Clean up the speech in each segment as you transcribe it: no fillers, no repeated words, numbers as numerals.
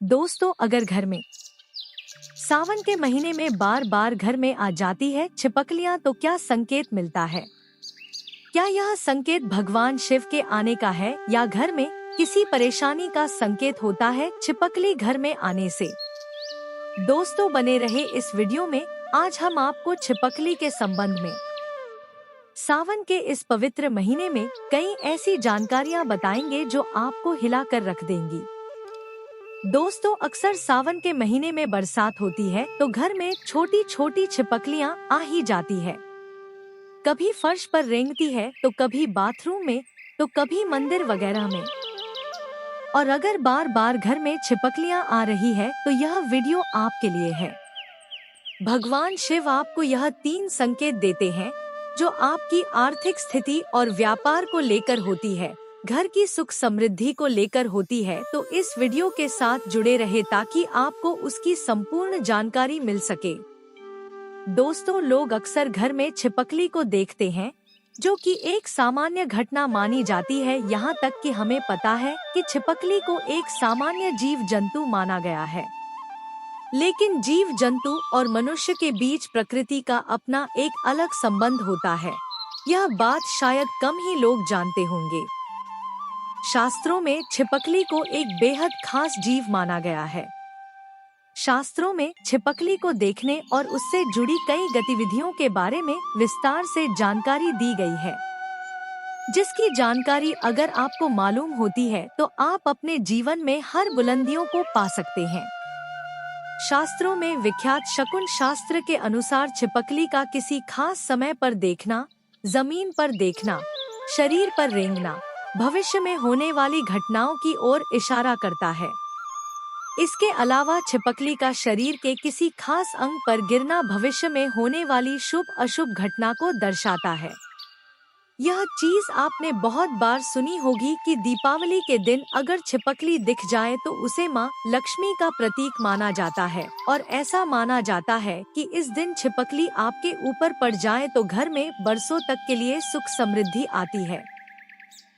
दोस्तों, अगर घर में सावन के महीने में बार बार घर में आ जाती है छिपकलियां तो क्या संकेत मिलता है? क्या यह संकेत भगवान शिव के आने का है या घर में किसी परेशानी का संकेत होता है छिपकली घर में आने से? दोस्तों, बने रहे इस वीडियो में। आज हम आपको छिपकली के संबंध में सावन के इस पवित्र महीने में कई ऐसी जानकारियां बताएंगे जो आपको हिला कर रख देंगी। दोस्तों, अक्सर सावन के महीने में बरसात होती है तो घर में छोटी छोटी छिपकलियां आ ही जाती है। कभी फर्श पर रेंगती है तो कभी बाथरूम में तो कभी मंदिर वगैरह में। और अगर बार बार घर में छिपकलियां आ रही है तो यह वीडियो आपके लिए है। भगवान शिव आपको यह 3 संकेत देते हैं जो आपकी आर्थिक स्थिति और व्यापार को लेकर होती है, घर की सुख समृद्धि को लेकर होती है। तो इस वीडियो के साथ जुड़े रहे ताकि आपको उसकी संपूर्ण जानकारी मिल सके। दोस्तों, लोग अक्सर घर में छिपकली को देखते हैं जो कि एक सामान्य घटना मानी जाती है। यहाँ तक कि हमें पता है कि छिपकली को एक सामान्य जीव जंतु माना गया है, लेकिन जीव जंतु और मनुष्य के बीच प्रकृति का अपना एक अलग संबंध होता है। यह बात शायद कम ही लोग जानते होंगे। शास्त्रों में छिपकली को एक बेहद खास जीव माना गया है। शास्त्रों में छिपकली को देखने और उससे जुड़ी कई गतिविधियों के बारे में विस्तार से जानकारी दी गई है, जिसकी जानकारी अगर आपको मालूम होती है तो आप अपने जीवन में हर बुलंदियों को पा सकते हैं। शास्त्रों में विख्यात शकुन शास्त्र के अनुसार छिपकली का किसी खास समय पर देखना, जमीन पर देखना, शरीर पर रेंगना भविष्य में होने वाली घटनाओं की ओर इशारा करता है। इसके अलावा छिपकली का शरीर के किसी खास अंग पर गिरना भविष्य में होने वाली शुभ अशुभ घटना को दर्शाता है। यह चीज आपने बहुत बार सुनी होगी कि दीपावली के दिन अगर छिपकली दिख जाए तो उसे माँ लक्ष्मी का प्रतीक माना जाता है, और ऐसा माना जाता है कि इस दिन छिपकली आपके ऊपर पड़ जाए तो घर में बरसों तक के लिए सुख समृद्धि आती है।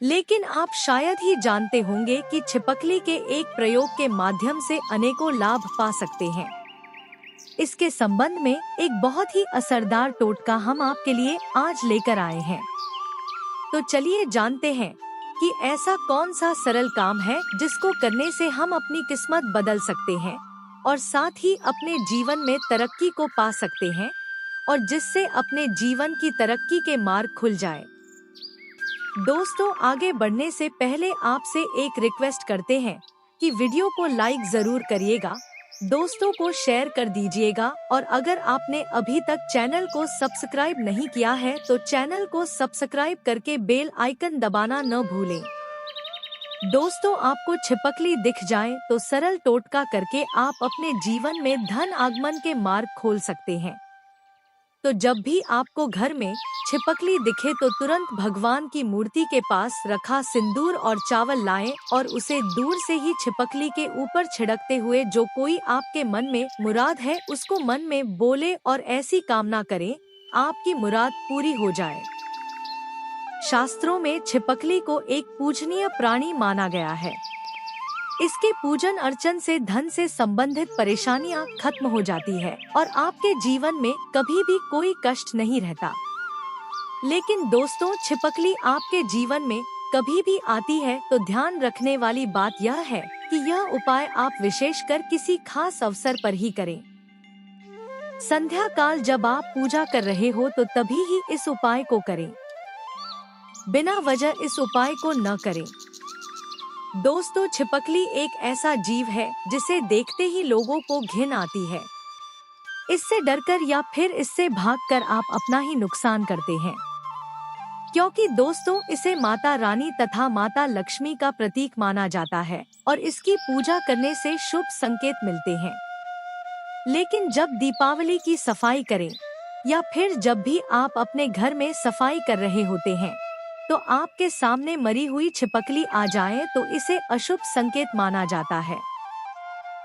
लेकिन आप शायद ही जानते होंगे कि छिपकली के एक प्रयोग के माध्यम से अनेकों लाभ पा सकते हैं। इसके संबंध में एक बहुत ही असरदार टोटका हम आपके लिए आज लेकर आए हैं। तो चलिए जानते हैं कि ऐसा कौन सा सरल काम है जिसको करने से हम अपनी किस्मत बदल सकते हैं और साथ ही अपने जीवन में तरक्की को पा सकते हैं, और जिससे अपने जीवन की तरक्की के मार्ग खुल जाए। दोस्तों, आगे बढ़ने से पहले आपसे एक रिक्वेस्ट करते हैं कि वीडियो को लाइक जरूर करिएगा, दोस्तों को शेयर कर दीजिएगा, और अगर आपने अभी तक चैनल को सब्सक्राइब नहीं किया है तो चैनल को सब्सक्राइब करके बेल आइकन दबाना न भूलें। दोस्तों, आपको छिपकली दिख जाए तो सरल टोटका करके आप अपने जीवन में धन आगमन के मार्ग खोल सकते हैं। तो जब भी आपको घर में छिपकली दिखे तो तुरंत भगवान की मूर्ति के पास रखा सिंदूर और चावल लाएं और उसे दूर से ही छिपकली के ऊपर छिड़कते हुए जो कोई आपके मन में मुराद है उसको मन में बोले और ऐसी कामना करें आपकी मुराद पूरी हो जाए। शास्त्रों में छिपकली को एक पूजनीय प्राणी माना गया है। इसके पूजन अर्चन से धन से संबंधित परेशानियां खत्म हो जाती है और आपके जीवन में कभी भी कोई कष्ट नहीं रहता। लेकिन दोस्तों, छिपकली आपके जीवन में कभी भी आती है तो ध्यान रखने वाली बात यह है कि यह उपाय आप विशेषकर किसी खास अवसर पर ही करें। संध्या काल जब आप पूजा कर रहे हो तो तभी ही इस उपाय को करें, बिना वजह इस उपाय को न करें। दोस्तों, छिपकली एक ऐसा जीव है जिसे देखते ही लोगों को घिन आती है। इससे डरकर या फिर इससे भागकर आप अपना ही नुकसान करते हैं, क्योंकि दोस्तों इसे माता रानी तथा माता लक्ष्मी का प्रतीक माना जाता है और इसकी पूजा करने से शुभ संकेत मिलते हैं। लेकिन जब दीपावली की सफाई करें या फिर जब भी आप अपने घर में सफाई कर रहे होते हैं तो आपके सामने मरी हुई छिपकली आ जाए तो इसे अशुभ संकेत माना जाता है।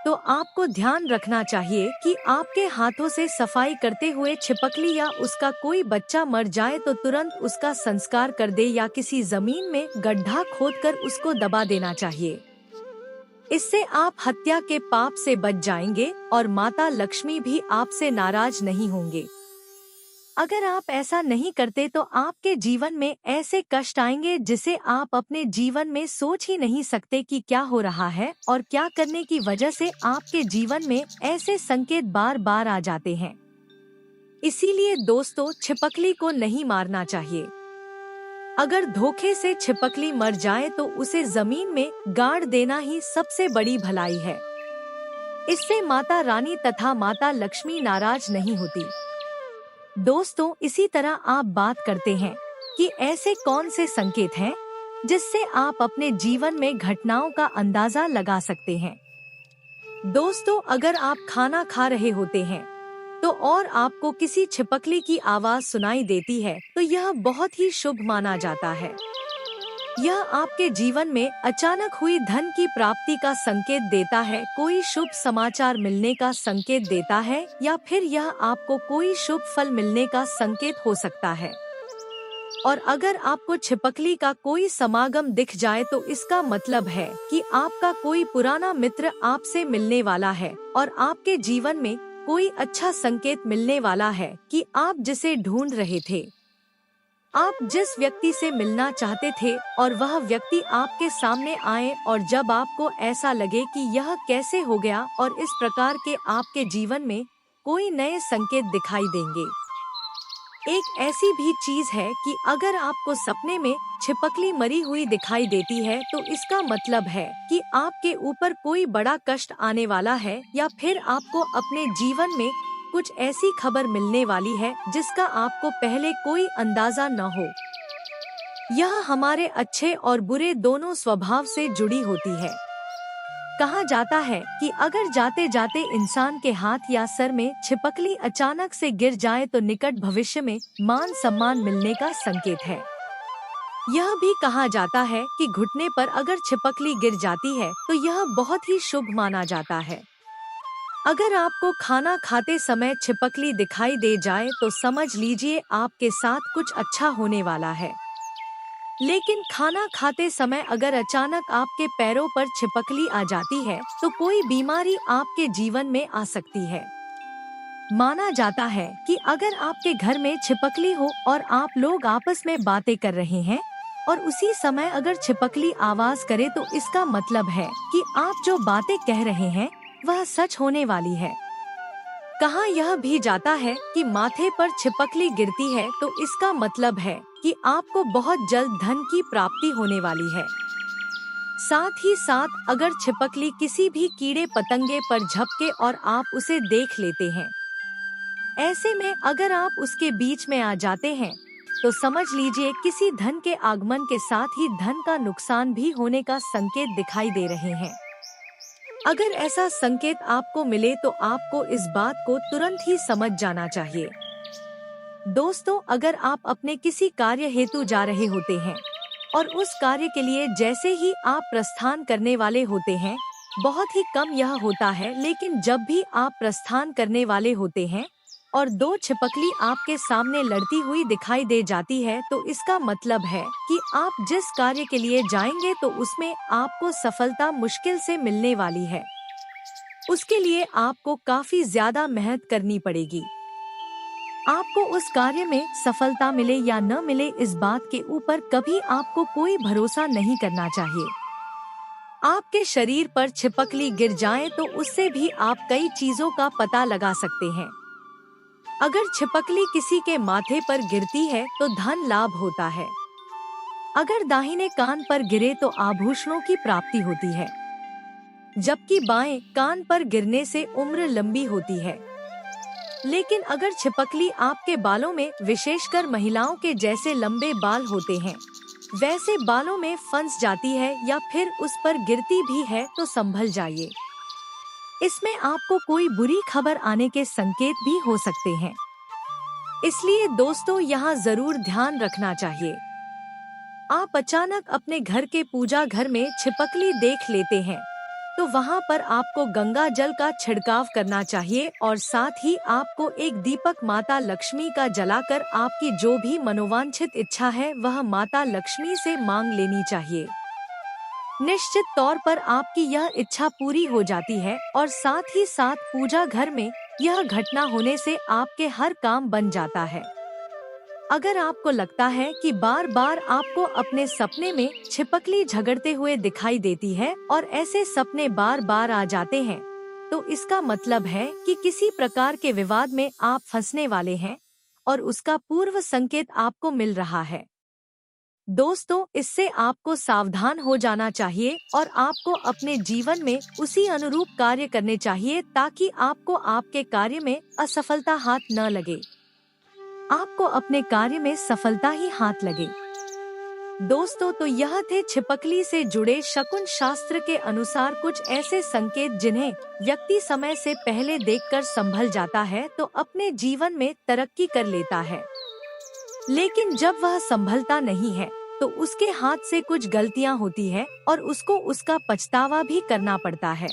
तो आपको ध्यान रखना चाहिए कि आपके हाथों से सफाई करते हुए छिपकली या उसका कोई बच्चा मर जाए तो तुरंत उसका संस्कार कर दे या किसी जमीन में गड्ढा खोदकर उसको दबा देना चाहिए। इससे आप हत्या के पाप से बच जाएंगे और माता लक्ष्मी भी आपसे नाराज नहीं होंगे। अगर आप ऐसा नहीं करते तो आपके जीवन में ऐसे कष्ट आएंगे जिसे आप अपने जीवन में सोच ही नहीं सकते कि क्या हो रहा है और क्या करने की वजह से आपके जीवन में ऐसे संकेत बार बार आ जाते हैं। इसीलिए दोस्तों, छिपकली को नहीं मारना चाहिए। अगर धोखे से छिपकली मर जाए तो उसे जमीन में गाड़ देना ही सबसे बड़ी भलाई है। इससे माता रानी तथा माता लक्ष्मी नाराज नहीं होती। दोस्तों, इसी तरह आप बात करते हैं कि ऐसे कौन से संकेत हैं जिससे आप अपने जीवन में घटनाओं का अंदाजा लगा सकते हैं। दोस्तों, अगर आप खाना खा रहे होते हैं तो और आपको किसी छिपकली की आवाज सुनाई देती है तो यह बहुत ही शुभ माना जाता है। यह आपके जीवन में अचानक हुई धन की प्राप्ति का संकेत देता है, कोई शुभ समाचार मिलने का संकेत देता है या फिर यह आपको कोई शुभ फल मिलने का संकेत हो सकता है। और अगर आपको छिपकली का कोई समागम दिख जाए तो इसका मतलब है कि आपका कोई पुराना मित्र आपसे मिलने वाला है और आपके जीवन में कोई अच्छा संकेत मिलने वाला है कि आप जिसे ढूंढ रहे थे, आप जिस व्यक्ति से मिलना चाहते थे और वह व्यक्ति आपके सामने आए, और जब आपको ऐसा लगे कि यह कैसे हो गया और इस प्रकार के आपके जीवन में कोई नए संकेत दिखाई देंगे। एक ऐसी भी चीज है कि अगर आपको सपने में छिपकली मरी हुई दिखाई देती है तो इसका मतलब है कि आपके ऊपर कोई बड़ा कष्ट आने वाला है या फिर आपको अपने जीवन में कुछ ऐसी खबर मिलने वाली है जिसका आपको पहले कोई अंदाजा न हो। यह हमारे अच्छे और बुरे दोनों स्वभाव से जुड़ी होती है। कहा जाता है कि अगर जाते जाते इंसान के हाथ या सर में छिपकली अचानक से गिर जाए तो निकट भविष्य में मान सम्मान मिलने का संकेत है। यह भी कहा जाता है कि घुटने पर अगर छिपकली गिर जाती है तो यह बहुत ही शुभ माना जाता है। अगर आपको खाना खाते समय छिपकली दिखाई दे जाए तो समझ लीजिए आपके साथ कुछ अच्छा होने वाला है। लेकिन खाना खाते समय अगर अचानक आपके पैरों पर छिपकली आ जाती है तो कोई बीमारी आपके जीवन में आ सकती है। माना जाता है कि अगर आपके घर में छिपकली हो और आप लोग आपस में बातें कर रहे हैं और उसी समय अगर छिपकली आवाज करे तो इसका मतलब है कि आप जो बातें कह रहे हैं वह सच होने वाली है। कहा यह भी जाता है कि माथे पर छिपकली गिरती है तो इसका मतलब है कि आपको बहुत जल्द धन की प्राप्ति होने वाली है। साथ ही साथ अगर छिपकली किसी भी कीड़े पतंगे पर झपके और आप उसे देख लेते हैं, ऐसे में अगर आप उसके बीच में आ जाते हैं तो समझ लीजिए किसी धन के आगमन के साथ ही धन का नुकसान भी होने का संकेत दिखाई दे रहे हैं। अगर ऐसा संकेत आपको मिले तो आपको इस बात को तुरंत ही समझ जाना चाहिए। दोस्तों, अगर आप अपने किसी कार्य हेतु जा रहे होते हैं और उस कार्य के लिए जैसे ही आप प्रस्थान करने वाले होते हैं, बहुत ही कम यह होता है, लेकिन जब भी आप प्रस्थान करने वाले होते हैं और दो छिपकली आपके सामने लड़ती हुई दिखाई दे जाती है तो इसका मतलब है कि आप जिस कार्य के लिए जाएंगे तो उसमें आपको सफलता मुश्किल से मिलने वाली है। उसके लिए आपको काफी ज्यादा मेहनत करनी पड़ेगी। आपको उस कार्य में सफलता मिले या न मिले इस बात के ऊपर कभी आपको कोई भरोसा नहीं करना चाहिए। आपके शरीर पर छिपकली गिर जाए तो उससे भी आप कई चीजों का पता लगा सकते हैं। अगर छिपकली किसी के माथे पर गिरती है तो धन लाभ होता है। अगर दाहिने कान पर गिरे तो आभूषणों की प्राप्ति होती है, जबकि बाएं कान पर गिरने से उम्र लंबी होती है। लेकिन अगर छिपकली आपके बालों में, विशेषकर महिलाओं के जैसे लंबे बाल होते हैं, वैसे बालों में फंस जाती है या फिर उस पर गिरती भी है तो संभल जाइए। इसमें आपको कोई बुरी खबर आने के संकेत भी हो सकते हैं। इसलिए दोस्तों, यहाँ जरूर ध्यान रखना चाहिए। आप अचानक अपने घर के पूजा घर में छिपकली देख लेते हैं तो वहाँ पर आपको गंगा जल का छिड़काव करना चाहिए और साथ ही आपको एक दीपक माता लक्ष्मी का जलाकर आपकी जो भी मनोवांछित इच्छा है वह माता लक्ष्मी से मांग लेनी चाहिए। निश्चित तौर पर आपकी यह इच्छा पूरी हो जाती है और साथ ही साथ पूजा घर में यह घटना होने से आपके हर काम बन जाता है। अगर आपको लगता है कि बार बार आपको अपने सपने में छिपकली झगड़ते हुए दिखाई देती है और ऐसे सपने बार बार आ जाते हैं, तो इसका मतलब है कि किसी प्रकार के विवाद में आप फंसने वाले हैं और उसका पूर्व संकेत आपको मिल रहा है। दोस्तों, इससे आपको सावधान हो जाना चाहिए और आपको अपने जीवन में उसी अनुरूप कार्य करने चाहिए ताकि आपको आपके कार्य में असफलता हाथ न लगे, आपको अपने कार्य में सफलता ही हाथ लगे। दोस्तों, तो यह थे छिपकली से जुड़े शकुन शास्त्र के अनुसार कुछ ऐसे संकेत जिन्हें व्यक्ति समय से पहले देखकर संभल जाता है तो अपने जीवन में तरक्की कर लेता है। लेकिन जब वह संभलता नहीं है तो उसके हाथ से कुछ गलतियां होती है और उसको उसका पछतावा भी करना पड़ता है।